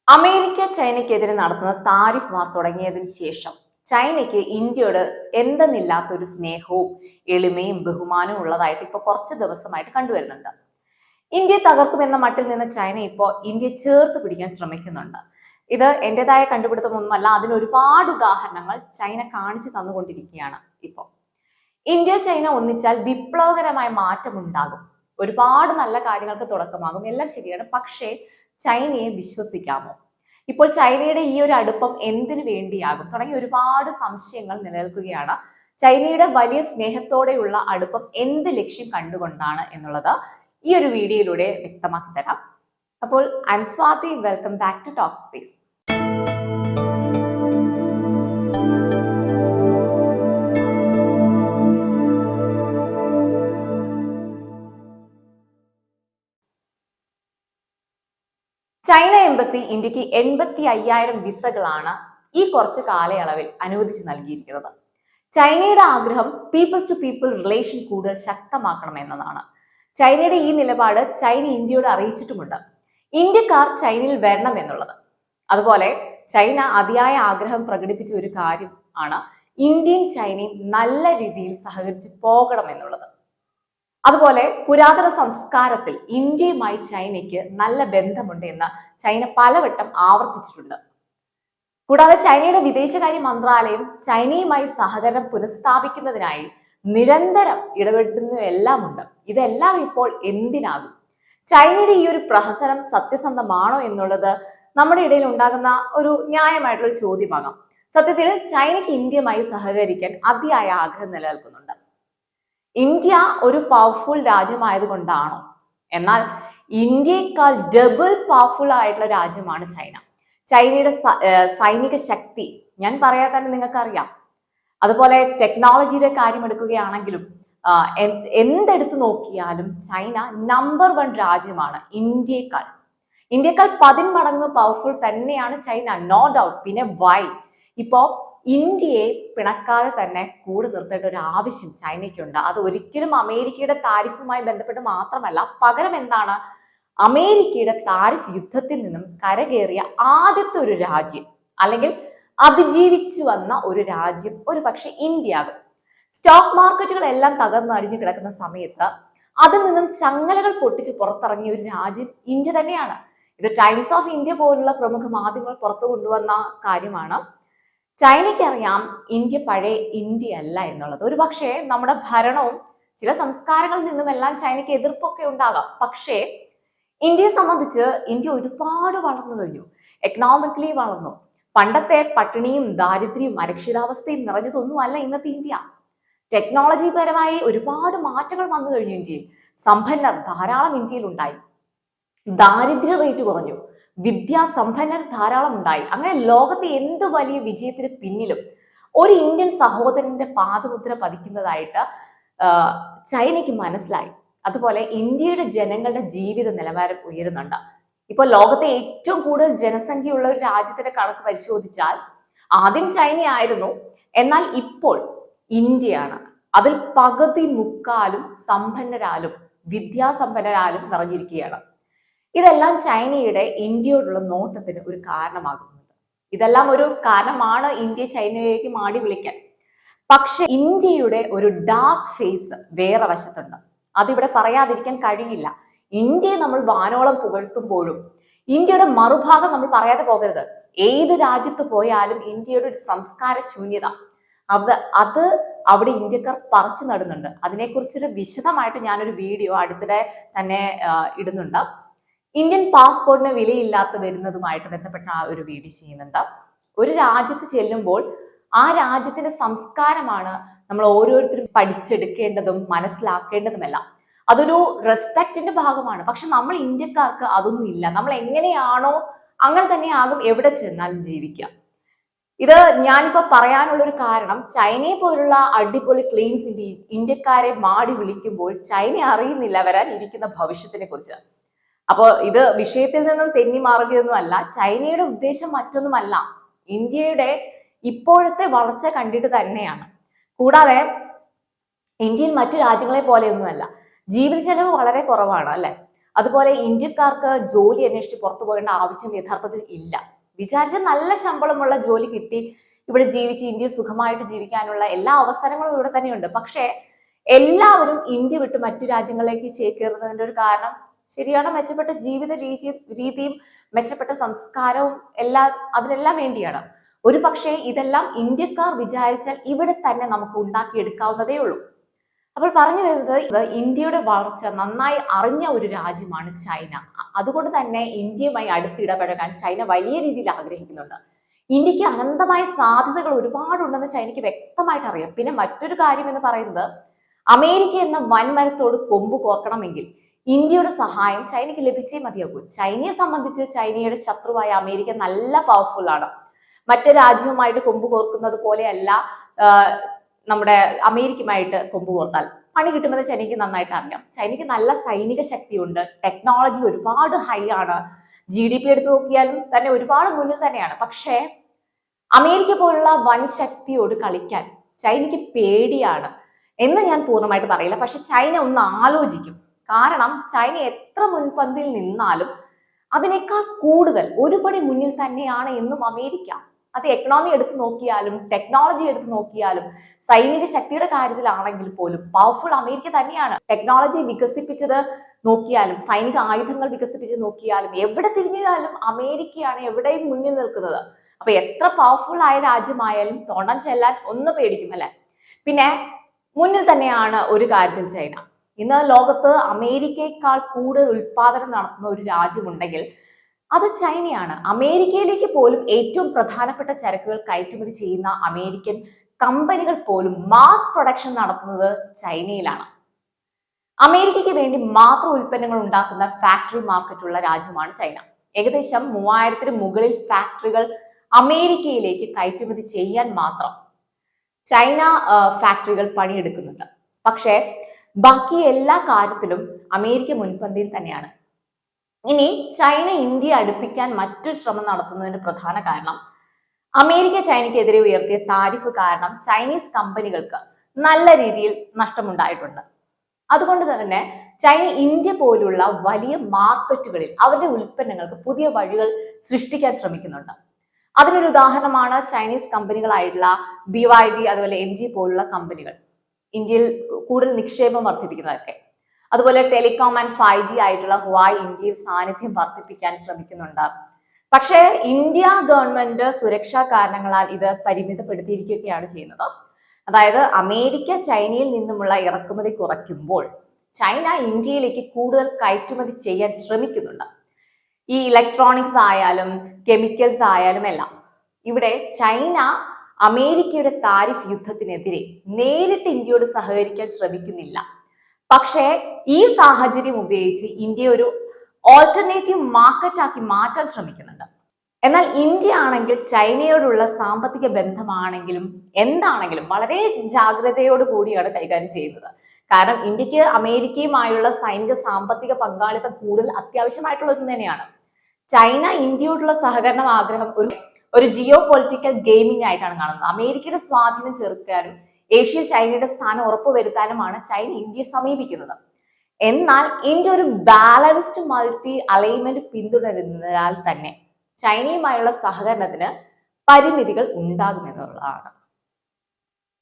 America ചൈനയ്ക്കെതിരെ നടത്തുന്ന tariff വാർ തുടങ്ങിയതിന് ശേഷം ചൈനയ്ക്ക് ഇന്ത്യയോട് എന്തെന്നില്ലാത്തൊരു സ്നേഹവും എളിമയും ബഹുമാനവും ഉള്ളതായിട്ട് ഇപ്പൊ കുറച്ച് ദിവസമായിട്ട് കണ്ടുവരുന്നുണ്ട്. ഇന്ത്യയെ തകർക്കുമെന്ന മട്ടിൽ നിന്ന് ചൈന ഇപ്പോൾ ഇന്ത്യയെ ചേർത്ത് പിടിക്കാൻ ശ്രമിക്കുന്നുണ്ട്. ഇത് എന്റേതായ കണ്ടുപിടുത്തമൊന്നുമല്ല, അതിന് ഒരുപാട് ഉദാഹരണങ്ങൾ ചൈന കാണിച്ചു തന്നുകൊണ്ടിരിക്കുകയാണ്. ഇപ്പോൾ ഇന്ത്യ ചൈന ഒന്നിച്ചാൽ വിപ്ലവകരമായ മാറ്റം ഉണ്ടാകും, ഒരുപാട് നല്ല കാര്യങ്ങൾക്ക് തുടക്കമാകും, എല്ലാം ശരിയാണ്. പക്ഷേ ചൈനയെ വിശ്വസിക്കാമോ? ഇപ്പോൾ ചൈനയുടെ ഈ ഒരു അടുപ്പം എന്തിനു വേണ്ടിയാകും തുടങ്ങി ഒരുപാട് സംശയങ്ങൾ നിലനിൽക്കുകയാണ്. ചൈനയുടെ വലിയ സ്നേഹത്തോടെയുള്ള അടുപ്പം എന്ത് ലക്ഷ്യം കണ്ടുകൊണ്ടാണ് എന്നുള്ളത് ഈ ഒരു വീഡിയോയിലൂടെ വ്യക്തമാക്കി തരാം. അപ്പോൾ I'm Swathi, welcome back to talk space. China embassy ഇന്ത്യക്ക് 85,000 വിസകളാണ് ഈ കുറച്ച് കാലയളവിൽ അനുവദിച്ച് നൽകിയിരിക്കുന്നത്. ചൈനയുടെ ആഗ്രഹം പീപ്പിൾസ് ടു പീപ്പിൾ റിലേഷൻ കൂടുതൽ ശക്തമാക്കണം എന്നതാണ്. ചൈനയുടെ ഈ നിലപാട് ചൈന ഇന്ത്യയോട് അറിയിച്ചിട്ടുമുണ്ട്, ഇന്ത്യക്കാർ ചൈനയിൽ വരണം എന്നുള്ളത്. അതുപോലെ ചൈന അതിയായ ആഗ്രഹം പ്രകടിപ്പിച്ച ഒരു കാര്യം ആണ് ഇന്ത്യയും ചൈനയും നല്ല രീതിയിൽ സഹകരിച്ച് പോകണം എന്നുള്ളത്. അതുപോലെ പുരാതന സംസ്കാരത്തിൽ ഇന്ത്യയുമായി ചൈനയ്ക്ക് നല്ല ബന്ധമുണ്ട് എന്ന് ചൈന പലവട്ടം ആവർത്തിച്ചിട്ടുണ്ട്. കൂടാതെ ചൈനയുടെ വിദേശകാര്യ മന്ത്രാലയം ചൈനയുമായി സഹകരണം പുനഃസ്ഥാപിക്കുന്നതിനായി നിരന്തരം എല്ലാം ഉണ്ട്. ഇതെല്ലാം ഇപ്പോൾ എന്തിനാകും? ചൈനയുടെ ഈ ഒരു പ്രഹസനം സത്യസന്ധമാണോ എന്നുള്ളത് നമ്മുടെ ഇടയിൽ ഉണ്ടാകുന്ന ഒരു ന്യായമായിട്ടുള്ള ഒരു ചോദ്യമാകാം. സത്യത്തിൽ ചൈനയ്ക്ക് ഇന്ത്യയുമായി സഹകരിക്കാൻ അതിയായ ആഗ്രഹം നിലനിൽക്കുന്നുണ്ട്. ഇന്ത്യ ഒരു പവർഫുൾ രാജ്യമായതുകൊണ്ടാണോ? എന്നാൽ ഇന്ത്യയേക്കാൾ ഡബിൾ പവർഫുൾ ആയിട്ടുള്ള രാജ്യമാണ് ചൈന. ചൈനയുടെ സൈനിക ശക്തി ഞാൻ പറയാൻ തന്നെ നിങ്ങൾക്കറിയാം. അതുപോലെ ടെക്നോളജിയുടെ കാര്യം എടുക്കുകയാണെങ്കിലും എന്തെടുത്ത് നോക്കിയാലും ചൈന നമ്പർ 1 രാജ്യമാണ്. ഇന്ത്യയേക്കാൾ 10 മടങ്ങ് പവർഫുൾ തന്നെയാണ് ചൈന, നോ ഡൗട്ട്. പിന്നെ വൈ? ഇപ്പോ ഇന്ത്യയെ പിണക്കാതെ തന്നെ കൂടെ നിർത്തേണ്ട ഒരു ആവശ്യം ചൈനയ്ക്കുണ്ട്. അത് ഒരിക്കലും അമേരിക്കയുടെ താരിഫുമായി ബന്ധപ്പെട്ട് മാത്രമല്ല, പകരം എന്താണ്, അമേരിക്കയുടെ താരിഫ് യുദ്ധത്തിൽ നിന്നും കരകയറിയ ആദ്യത്തെ ഒരു രാജ്യം അല്ലെങ്കിൽ അതിജീവിച്ചു വന്ന ഒരു രാജ്യം ഒരു പക്ഷെ ഇന്ത്യ ആകും. സ്റ്റോക്ക് മാർക്കറ്റുകളെല്ലാം തകർന്നടിഞ്ഞു കിടക്കുന്ന സമയത്ത് അതിൽ നിന്നും ചങ്ങലകൾ പൊട്ടിച്ച് പുറത്തിറങ്ങിയ ഒരു രാജ്യം ഇന്ത്യ തന്നെയാണ്. ഇത് ടൈംസ് ഓഫ് ഇന്ത്യ പോലുള്ള പ്രമുഖ മാധ്യമങ്ങൾ പുറത്തു കൊണ്ടുവന്ന കാര്യമാണ്. ചൈനയ്ക്ക് അറിയാം ഇന്ത്യ പഴയ ഇന്ത്യ അല്ല എന്നുള്ളത്. ഒരു പക്ഷേ നമ്മുടെ ഭരണവും ചില സംസ്കാരങ്ങളിൽ നിന്നുമെല്ലാം ചൈനയ്ക്ക് എതിർപ്പൊക്കെ ഉണ്ടാകാം. പക്ഷേ ഇന്ത്യയെ സംബന്ധിച്ച് ഇന്ത്യ ഒരുപാട് വളർന്നു കഴിഞ്ഞു, എക്കണോമിക്കലി വളർന്നു. പണ്ടത്തെ പട്ടിണിയും ദാരിദ്ര്യവും അരക്ഷിതാവസ്ഥയും നിറഞ്ഞതൊന്നുമല്ല ഇന്നത്തെ ഇന്ത്യ. ടെക്നോളജി പരമായി ഒരുപാട് മാറ്റങ്ങൾ വന്നു കഴിഞ്ഞു. ഇന്ത്യയിൽ സമ്പന്നർ ധാരാളം ഇന്ത്യയിൽ ഉണ്ടായി, ദാരിദ്ര്യ റേറ്റ് കുറഞ്ഞു, വിദ്യാസമ്പന്നർ ധാരാളം ഉണ്ടായി. അങ്ങനെ ലോകത്തെ എന്ത് വലിയ വിജയത്തിന് പിന്നിലും ഒരു ഇന്ത്യൻ സഹോദരന്റെ പാദമുദ്ര പതിക്കുന്നതായിട്ട് ചൈനയ്ക്ക് മനസ്സിലായി. അതുപോലെ ഇന്ത്യയുടെ ജനങ്ങളുടെ ജീവിത നിലവാരം ഉയരുന്നുണ്ട്. ഇപ്പോൾ ലോകത്തെ ഏറ്റവും കൂടുതൽ ജനസംഖ്യയുള്ള ഒരു രാജ്യത്തിന്റെ കണക്ക് പരിശോധിച്ചാൽ ആദ്യം ചൈനയായിരുന്നു, എന്നാൽ ഇപ്പോൾ ഇന്ത്യയാണ്. അതിൽ പകുതി മുക്കാലും സമ്പന്നരാലും വിദ്യാസമ്പന്നരാലും നിറഞ്ഞിരിക്കുകയാണ്. ഇതെല്ലാം ചൈനയുടെ ഇന്ത്യയോടുള്ള നോട്ടത്തിന് ഒരു കാരണമാകുന്നുണ്ട്. ഇതെല്ലാം ഒരു കാരണമാണ് ഇന്ത്യ ചൈനയിലേക്ക് മാടി വിളിക്കാൻ. പക്ഷെ ഇന്ത്യയുടെ ഒരു ഡാർക്ക് ഫേസ് വേറെ വശത്തുണ്ട്. അതിവിടെ പറയാതിരിക്കാൻ കഴിയില്ല. ഇന്ത്യയെ നമ്മൾ വാനോളം പുകഴ്ത്തുമ്പോഴും ഇന്ത്യയുടെ മറുഭാഗം നമ്മൾ പറയാതെ പോകരുത്. ഏത് രാജ്യത്ത് പോയാലും ഇന്ത്യയുടെ ഒരു സംസ്കാര ശൂന്യത അത് അവിടെ ഇന്ത്യക്കാർ പറിച്ചു നടുന്നുണ്ട്. അതിനെക്കുറിച്ചൊരു വിശദമായിട്ട് ഞാനൊരു വീഡിയോ അടുത്തിടെ തന്നെ ഇടുന്നുണ്ട്. ഇന്ത്യൻ പാസ്പോർട്ടിന് വിലയില്ലാത്ത വരുന്നതുമായിട്ട് ബന്ധപ്പെട്ട ആ ഒരു വീഡിയോ ചെയ്യുന്നുണ്ട്. ഒരു രാജ്യത്ത് ചെല്ലുമ്പോൾ ആ രാജ്യത്തിന്റെ സംസ്കാരമാണ് നമ്മൾ ഓരോരുത്തരും പഠിച്ചെടുക്കേണ്ടതും മനസ്സിലാക്കേണ്ടതുമെല്ലാം. അതൊരു റെസ്പെക്റ്റിന്റെ ഭാഗമാണ്. പക്ഷെ നമ്മൾ ഇന്ത്യക്കാർക്ക് അതൊന്നും ഇല്ല. നമ്മൾ എങ്ങനെയാണോ അങ്ങനെ തന്നെയാകും എവിടെ ചെന്നാലും ജീവിക്കുക. ഇത് ഞാനിപ്പോ പറയാനുള്ള ഒരു കാരണം, ചൈനയെ പോലുള്ള അടിപൊളി ക്ലീൻ സിറ്റി ഇന്ത്യക്കാരെ മാടി വിളിക്കുമ്പോൾ ചൈന അറിയുന്നില്ല വരാൻ ഇരിക്കുന്ന ഭവിഷ്യത്തിനെ കുറിച്ച്. അപ്പോൾ ഇത് വിഷയത്തിൽ നിന്നും തെന്നി മാറുകയൊന്നും അല്ല. ചൈനയുടെ ഉദ്ദേശം മറ്റൊന്നുമല്ല, ഇന്ത്യയുടെ ഇപ്പോഴത്തെ വളർച്ച കണ്ടിട്ട് തന്നെയാണ്. കൂടാതെ ഇന്ത്യയിൽ മറ്റു രാജ്യങ്ങളെ പോലെയൊന്നുമല്ല, ജീവിത ചെലവ് വളരെ കുറവാണ് അല്ലെ. അതുപോലെ ഇന്ത്യക്കാർക്ക് ജോലി അന്വേഷിച്ച് പുറത്തു പോകേണ്ട ആവശ്യം യഥാർത്ഥത്തിൽ ഇല്ല. വിചാരിച്ച നല്ല ശമ്പളമുള്ള ജോലി കിട്ടി ഇവിടെ ജീവിച്ച് ഇന്ത്യയിൽ സുഖമായിട്ട് ജീവിക്കാനുള്ള എല്ലാ അവസരങ്ങളും ഇവിടെ തന്നെയുണ്ട്. പക്ഷേ എല്ലാവരും ഇന്ത്യ വിട്ട് മറ്റു രാജ്യങ്ങളിലേക്ക് ചേക്കേറുന്നതിന്റെ ഒരു കാരണം ശരിയാണ്, മെച്ചപ്പെട്ട ജീവിത രീതിയും മെച്ചപ്പെട്ട സംസ്കാരവും അതിനെല്ലാം വേണ്ടിയാണ്. ഒരു പക്ഷേ ഇതെല്ലാം ഇന്ത്യക്കാർ വിചാരിച്ചാൽ ഇവിടെ തന്നെ നമുക്ക് ഉണ്ടാക്കിയെടുക്കാവുന്നതേ ഉള്ളൂ. അപ്പോൾ പറഞ്ഞു വരുന്നത്, ഇന്ത്യയുടെ വളർച്ച നന്നായി അറിഞ്ഞ ഒരു രാജ്യമാണ് ചൈന. അതുകൊണ്ട് തന്നെ ഇന്ത്യയുമായി അടുത്തിടപഴകാൻ ചൈന വലിയ രീതിയിൽ ആഗ്രഹിക്കുന്നുണ്ട്. ഇന്ത്യക്ക് അനന്തമായ സാധ്യതകൾ ഒരുപാടുണ്ടെന്ന് ചൈനയ്ക്ക് വ്യക്തമായിട്ട് അറിയാം. പിന്നെ മറ്റൊരു കാര്യം എന്ന് പറയുന്നത്, അമേരിക്ക എന്ന വൻമരത്തോട് കൊമ്പ് കോർക്കണമെങ്കിൽ ഇന്ത്യയുടെ സഹായം ചൈനയ്ക്ക് ലഭിച്ചേ മതിയാകൂ. ചൈനയെ സംബന്ധിച്ച് ചൈനയുടെ ശത്രുവായ അമേരിക്ക നല്ല പവർഫുൾ ആണ്. മറ്റു രാജ്യവുമായിട്ട് കൊമ്പ് കോർക്കുന്നത് പോലെയല്ല നമ്മുടെ അമേരിക്കയുമായിട്ട് കൊമ്പ് കോർത്താൽ പണി കിട്ടുമെന്ന് ചൈനയ്ക്ക് നന്നായിട്ട് അറിയാം. ചൈനയ്ക്ക് നല്ല സൈനിക ശക്തിയുണ്ട്, ടെക്നോളജി ഒരുപാട് ഹൈ ആണ്, GDP എടുത്ത് നോക്കിയാലും തന്നെ ഒരുപാട് മുന്നിൽ തന്നെയാണ്. പക്ഷേ അമേരിക്ക പോലുള്ള വൻ ശക്തിയോട് കളിക്കാൻ ചൈനയ്ക്ക് പേടിയാണ് എന്ന് ഞാൻ പൂർണ്ണമായിട്ട് പറയില്ല. പക്ഷെ ചൈന ഒന്ന് ആലോചിക്കും. കാരണം ചൈന എത്ര മുൻപന്തിയിൽ നിന്നാലും അതിനേക്കാൾ കൂടുതൽ ഒരുപടി മുന്നിൽ തന്നെയാണ് എന്നും അമേരിക്ക. അത് എക്കണോമി എടുത്ത് നോക്കിയാലും ടെക്നോളജി എടുത്ത് നോക്കിയാലും സൈനിക ശക്തിയുടെ കാര്യത്തിലാണെങ്കിൽ പോലും പവർഫുൾ അമേരിക്ക തന്നെയാണ്. ടെക്നോളജി വികസിപ്പിച്ചത് നോക്കിയാലും സൈനിക ആയുധങ്ങൾ വികസിപ്പിച്ച് നോക്കിയാലും എവിടെ തിരിഞ്ഞാലും അമേരിക്കയാണ് എവിടെയും മുന്നിൽ നിൽക്കുന്നത്. അപ്പൊ എത്ര പവർഫുൾ ആയ രാജ്യമായാലും തൊണ്ടം ചെല്ലാൻ ഒന്ന് പേടിക്കും അല്ലെ. പിന്നെ മുന്നിൽ തന്നെയാണ് ഒരു കാര്യത്തിൽ ചൈന. ഇന്ന് ലോകത്ത് അമേരിക്കയെക്കാൾ കൂടുതൽ ഉൽപാദനം നടത്തുന്ന ഒരു രാജ്യമുണ്ടെങ്കിൽ അത് ചൈനയാണ്. അമേരിക്കയിലേക്ക് പോലും ഏറ്റവും പ്രധാനപ്പെട്ട ചരക്കുകൾ കയറ്റുമതി ചെയ്യുന്ന അമേരിക്കൻ കമ്പനികൾ പോലും മാസ് പ്രൊഡക്ഷൻ നടത്തുന്നത് ചൈനയിലാണ്. അമേരിക്കയ്ക്ക് വേണ്ടി മാത്രം ഉൽപ്പന്നങ്ങൾ ഉണ്ടാക്കുന്ന ഫാക്ടറി മാർക്കറ്റുള്ള രാജ്യമാണ് ചൈന. ഏകദേശം 3000-ന് മുകളിൽ ഫാക്ടറികൾ അമേരിക്കയിലേക്ക് കയറ്റുമതി ചെയ്യാൻ മാത്രം ചൈന ഫാക്ടറികൾ പണിയെടുക്കുന്നുണ്ട്. പക്ഷേ ബാക്കി എല്ലാ കാര്യത്തിലും അമേരിക്ക മുൻപന്തിയിൽ തന്നെയാണ്. ഇനി ചൈന ഇന്ത്യയെ അടുപ്പിക്കാൻ മറ്റൊരു ശ്രമം നടത്തുന്നതിന് പ്രധാന കാരണം, അമേരിക്ക ചൈനയ്ക്കെതിരെ ഉയർത്തിയ താരിഫ് കാരണം ചൈനീസ് കമ്പനികൾക്ക് നല്ല രീതിയിൽ നഷ്ടമുണ്ടായിട്ടുണ്ട്. അതുകൊണ്ട് തന്നെ ചൈന ഇന്ത്യ പോലുള്ള വലിയ മാർക്കറ്റുകളിൽ അവരുടെ ഉൽപ്പന്നങ്ങൾക്ക് പുതിയ വഴികൾ സൃഷ്ടിക്കാൻ ശ്രമിക്കുന്നുണ്ട്. അതിനൊരു ഉദാഹരണമാണ് ചൈനീസ് കമ്പനികളായിട്ടുള്ള BYD അതുപോലെ MG പോലുള്ള കമ്പനികൾ ഇന്ത്യയിൽ കൂടുതൽ നിക്ഷേപം വർദ്ധിപ്പിക്കുന്നതൊക്കെ. അതുപോലെ ടെലികോം ആൻഡ് 5G ആയിട്ടുള്ള ഹുവായി ഇന്ത്യയിൽ സാന്നിധ്യം വർദ്ധിപ്പിക്കാൻ ശ്രമിക്കുന്നുണ്ട്. പക്ഷേ ഇന്ത്യ ഗവൺമെന്റ് സുരക്ഷാ കാരണങ്ങളാൽ ഇത് പരിമിതപ്പെടുത്തിയിരിക്കുകയാണ് ചെയ്യുന്നത്. അതായത് അമേരിക്ക ചൈനയിൽ നിന്നുമുള്ള ഇറക്കുമതി കുറയ്ക്കുമ്പോൾ ചൈന ഇന്ത്യയിലേക്ക് കൂടുതൽ കയറ്റുമതി ചെയ്യാൻ ശ്രമിക്കുന്നുണ്ട്. ഈ ഇലക്ട്രോണിക്സ് ആയാലും കെമിക്കൽസ് ആയാലും എല്ലാം. ഇവിടെ ചൈന അമേരിക്കയുടെ താരിഫ് യുദ്ധത്തിനെതിരെ നേരിട്ട് ഇന്ത്യയോട് സഹകരിക്കാൻ ശ്രമിക്കുന്നില്ല. പക്ഷേ ഈ സാഹചര്യം ഉപയോഗിച്ച് ഇന്ത്യ ഒരു ഓൾട്ടർനേറ്റീവ് മാർക്കറ്റാക്കി മാറ്റാൻ ശ്രമിക്കുന്നുണ്ട്. എന്നാൽ ഇന്ത്യ ആണെങ്കിൽ ചൈനയോടുള്ള സാമ്പത്തിക ബന്ധമാണെങ്കിലും എന്താണെങ്കിലും വളരെ ജാഗ്രതയോട് കൂടിയാണ് കൈകാര്യം ചെയ്യുന്നത്. കാരണം ഇന്ത്യക്ക് അമേരിക്കയുമായുള്ള സൈനിക സാമ്പത്തിക പങ്കാളിത്തം കൂടുതൽ അത്യാവശ്യമായിട്ടുള്ളത് തന്നെയാണ്. ചൈന ഇന്ത്യയോടുള്ള സഹകരണം ആഗ്രഹം ഒരു ജിയോ പൊളിറ്റിക്കൽ ഗെയിമിംഗ് ആയിട്ടാണ് കാണുന്നത്. അമേരിക്കയുടെ സ്വാധീനം ചെറുക്കാനും ഏഷ്യയിൽ ചൈനയുടെ സ്ഥാനം ഉറപ്പുവരുത്താനുമാണ് ചൈന ഇന്ത്യയെ സമീപിക്കുന്നത്. എന്നാൽ ഇന്ത്യ ഒരു ബാലൻസ്ഡ് മൾട്ടി അലൈൻമെന്റ് പിന്തുടരുന്നതിനാൽ തന്നെ ചൈനയുമായുള്ള സഹകരണത്തിന് പരിമിതികൾ ഉണ്ടാകുമെന്നുള്ളതാണ്.